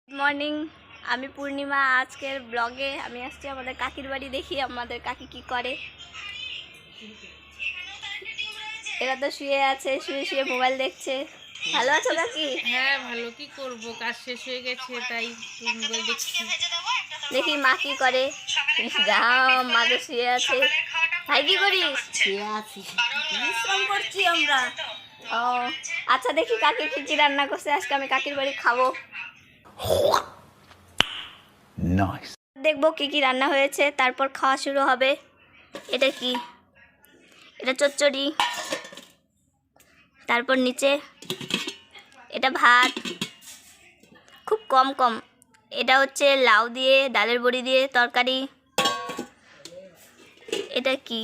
Good morning আমি পূর্ণিমা আজকের ব্লগে আমি আসছি আমাদের কাকির বাড়ি দেখি আমাদের কাকি কি করে। এরা তো শুয়ে আছে, শুয়ে শুয়ে মোবাইল দেখছে। ভালো আছো কাকি? হ্যাঁ ভালো, কি করব, কাজ শেষ হয়ে গেছে তাই মোবাইল দেখছি। দেখি মা কি করে। যা মা তো শুয়ে আছে। ভাই কি করিস? শুয়ে আছি, বিশ্রাম করছি আমরা। ও আচ্ছা, দেখি কাকি কি কি রান্না করছে আজকে। আমি কাকির বাড়ি খাবো, দেখবো কি কি রান্না হয়েছে, তারপর খাওয়া শুরু হবে। এটা কি? এটা চচ্চড়ি, তারপর নিচে এটা ভাত, খুব কম কম। এটা হচ্ছে লাউ দিয়ে ডালের বড়ি দিয়ে তরকারি। এটা কি?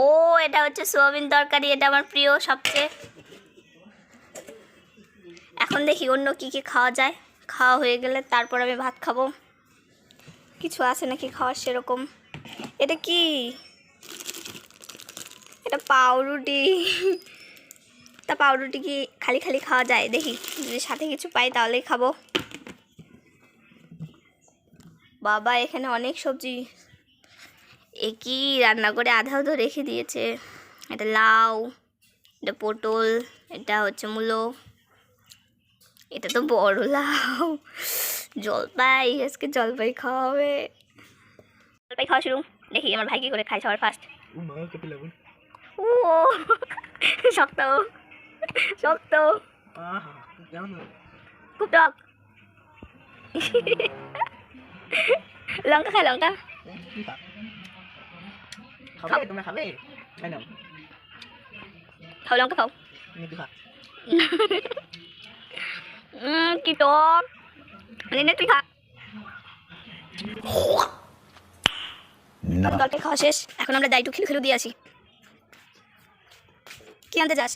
ও এটা হচ্ছে সোয়াবিন তরকারি, এটা আমার প্রিয় সবচেয়ে। এখন দেখি অন্য কি কি খাওয়া যায়। খাওয়া হয়ে গেলে তারপর আমি ভাত খাবো। কিছু আছে নাকি খাওয়ার সেরকম? এটা কি? এটা পাউরুটি। তা পাউরুটি কি খালি খালি খাওয়া যায়? দেখি যদি সাথে কিছু পাই তাহলেই খাবো। বাবা এখানে অনেক সবজি। এ কি রান্না করে আধাও তো রেখে দিয়েছে। এটা লাউ, এটা পটল, এটা হচ্ছে মূলো, এটা তো বড় লাউ। জলপাই, আজকে জলপাই খাওয়া হবে। জলপাই খাওয়া শুরু। দেখি আমার ভাই কি করে খায় সবার ফার্স্ট। ও শক্ত শক্ত, খুব টক। লঙ্কা খায়, লঙ্কা খাবে? তোমরা খাবে? খাও, লঙ্কা খাও। কি টক। মানে তুই খা। তরকারি খাওয়া শেষ, এখন আমরা যাই একটু খেলু খেলু দিয়ে আসি। কি আনতে যাস?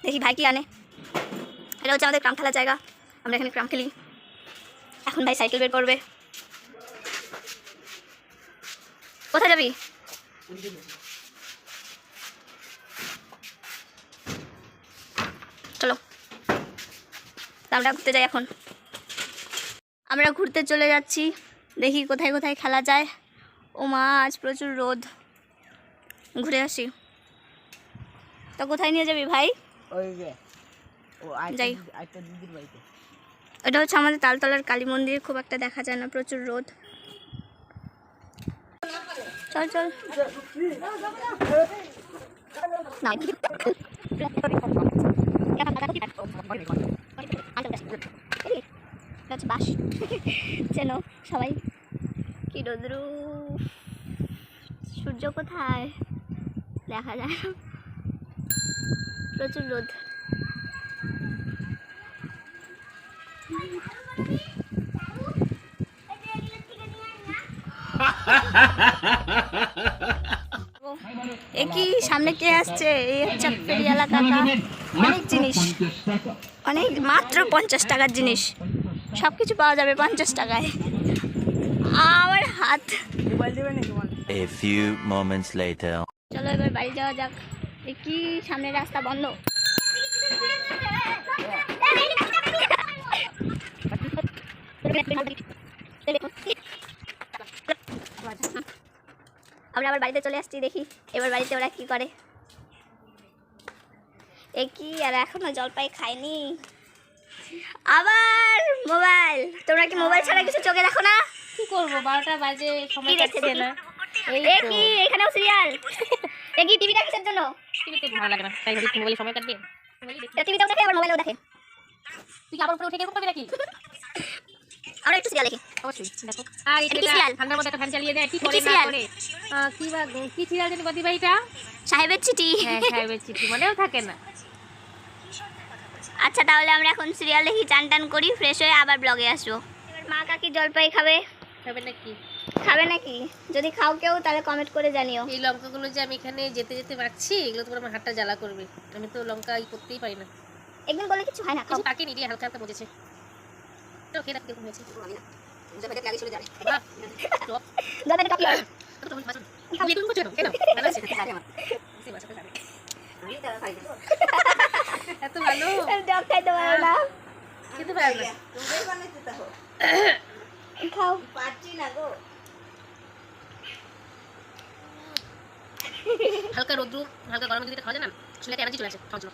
দেখি ভাই কি আনে। এটা হচ্ছে আমাদের ক্রাম খেলার জায়গা, আমরা এখানে ক্রাম খেলি। এখন ভাই সাইকেল বের করবে। কোথায় যাবি? চলো আমরা ঘুরতে যাই। এখন আমরা ঘুরতে চলে যাচ্ছি, দেখি কোথায় কোথায় খেলা যায়। ও মা আজ প্রচুর রোদ, ঘুরে আসি। তো কোথায় নিয়ে যাবি ভাই? ওই যে যাই। আইটা দিদির বাড়িতে। এটা হচ্ছে আমাদের তালতলার কালী মন্দির, খুব একটা দেখা যায় না, প্রচুর রোদ। চল চল। বাস চেন সবাই। কি রোদ্রু, সূর্য কোথায় দেখা যায় না, প্রচুর রোদ। একই সামনে কে আসছে? এই হচ্ছে ফেরিওয়ালা কাকা। অনেক জিনিস, অনেক, মাত্র 50 টাকার জিনিস সব কিছু পাওয়া যাবে 50 টাকায়। আমার হাত। A few moments later. চলো এবার বাড়ি যাওয়া যাক। কি সামনে রাস্তা বন্ধ। আমরা আবার বাড়িতে চলে আসছি, দেখি এবার বাড়িতে ওরা কি করে। এ কি, আর এখনো জলপাই খায়নি। আবার মোবাইল। তোমরা কি মোবাইল ছাড়া কিছু চোখে দেখো না? কি করব, 12টা বাজে, সময় কাটছে না। এ কি এখানেও সিরিয়াল? এ কি টিভি দেখার জন্য? টিভিতে ভালো লাগে না, তাই ভাবি মোবাইলে সময় কাটবে। টিভিতেও দেখে আবার মোবাইলেও দেখে। তুই কি আবার উপরে উঠে গেছিস করবি নাকি? আমরা একটু সিরিয়াল দেখি। অবশ্যই দেখো। আর এটা কি এটা সিরিয়াল? ঠান্ডার মধ্যে একটা ফ্যান চালিয়ে দেয়, কি করে কি না সিরিয়াল? করে। কি সিরিয়াল জানি বদি ভাইটা? সাহেবের চিঠি। হ্যাঁ সাহেবের চিঠি, মনেও থাকে না। আচ্ছা তাহলে আমরা এখন সিরিয়াল দেখি, চান টান করি, ফ্রেশ হয়ে আবার ব্লগে আসবো। এবার মা কাকি জলপাই খাবে। খাবে নাকি? খাবে নাকি? যদি খাও কেউ তাহলে কমেন্ট করে জানিও। এই লঙ্কাগুলো যে আমি এখানে যেতে যেতে মাখছি, এগুলো তোমার আমার হাতটা জ্বালা করবে। আমি তো লঙ্কা করতেই পারি না। একদিন বলে কিছু হয় না, খাও। কিছু পাকে নিয়ে হালকা হালকা বুঝেছে। তো খেয়ে দেখতে হয়েছে। জলপাইটা আগে চলে যাবে। বাহ, টক। জলপাইটা টক। তো তুমি মাছ তুমি তুমি করছো কেন? ভালো আছে। এত ভালো টক খাইতে পারো না। খেতে পারে না। তোমরাই বানাইতে থাকো। খাও। পারছি না গো। হালকা রোদ্রু হালকা গরমের দিকে খাওয়া যায় না, শরীরে এনার্জি চলে আসে খাওয়ার জন্য।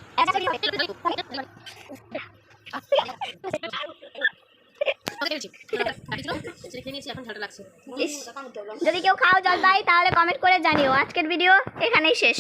খেয়ে নিয়েছি, এখন ঝালটা লাগছে। ইস, যদি কেউ খাও জলপাই তাহলে কমেন্ট করে জানিও। আজকের ভিডিও এখানেই শেষ।